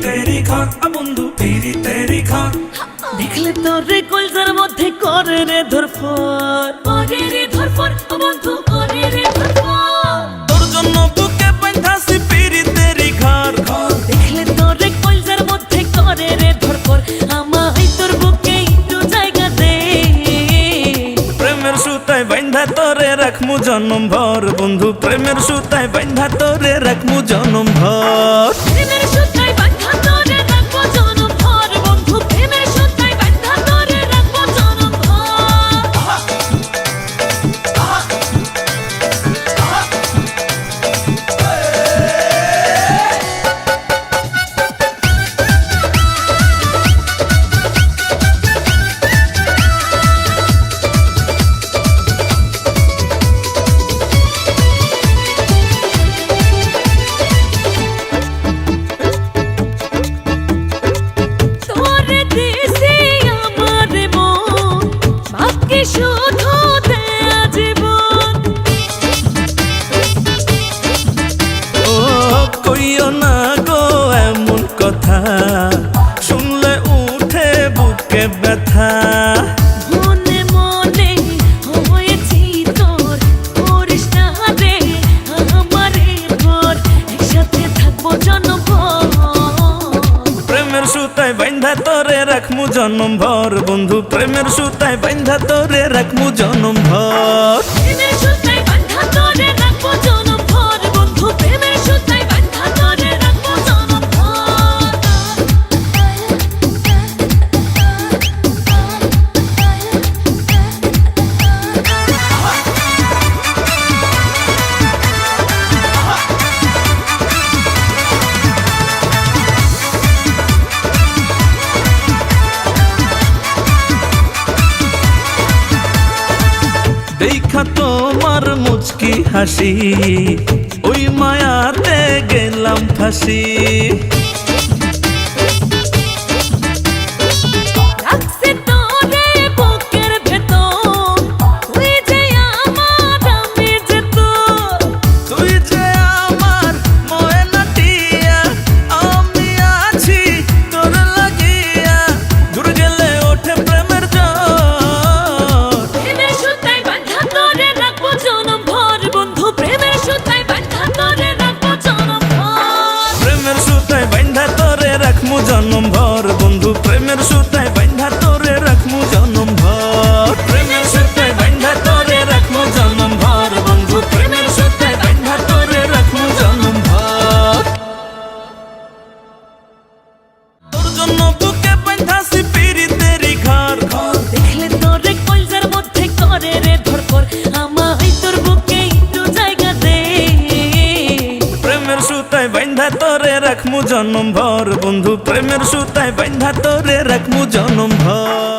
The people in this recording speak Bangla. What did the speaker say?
तेरी घर बंधु पीरी तेरी घर देखले तोरे कलजार मध्य करे रे धरफर बंधु करे रे धरफर तोर जन्म बुके बांधासी पीरी तेरी घर देखले तोरे कलजार मध्य करे रे धरफर आमाई तोर बुके एकटु जायगा दे प्रेमेर सुताय बांधा तोरे राखमु जन्म भर बंधु प्रेमेर सुताय बांधा तोरे राखमु जन्म भर प्रेमेर सुताय बांधा तोरे राखबो जन्म भर बंधु प्रेमेर सुताय बांधा तोरे राखबो जन्म শুধু দেয়া জীবন ও কইও না গো এমন কথা শুনলে উঠে বুকে ব্যথা মনে মনে হয়েছি তোর করিস না রে আমারে ঘর একসাথে থাকবো জনভর প্রেমের সুতায় বাঁধা তোরে রাখমু জনম ভর বন্ধু প্রেমের সুতায় বাঁধা তোরে রাখমু জনম ভর প্রেমের সুতায় বাঁধা তোরে রাখবো জনম ভর বন্ধু প্রেমের সুতায় বাঁধা তোরে রাখবো জনম ভর দেখা তোমার মুচকি হাসি ওই মায়াতে গেলাম ফাঁসি রাখছে তোরে বুকের ভেতর তুই যে আমার আমি যে তোর তুই যে আমার ময়না টিয়া আমি আছি তোর লাগিয়া দূর গেলে ওঠে প্রেমের জ্বর প্রেমের সুতায় বাঁধা তোরে রাখবো জনম ভর বন্ধু প্রেমের সুতায় বাঁধা তোরে রাখবো জনম ভর প্রেমের সুতায় বাঁধা তোরে রাখমু জনম ভর বন্ধু প্রেমের সুতায় বাঁধা তোরে রাখমু জনম ভর প্রেমের সুতায় বাঁধা তোরে রাখমু জনম ভর বন্ধু প্রেমের সুতায় বাঁধা তোরে রাখমু জনম ভর তোর জন্য বুকে বাঁধাছি পীরি তেরি ঘর দেখলে তোরে কলজার মধ্যে করে রে ধরপর আমাই তোর বুকে একটু জায়গা দে প্রেমের সুতায় বাঁধা তোরে রাখমু জনম ভর বন্ধু প্রেমের সুতায় বাঁধা তোরে রাখমু জনম ভর।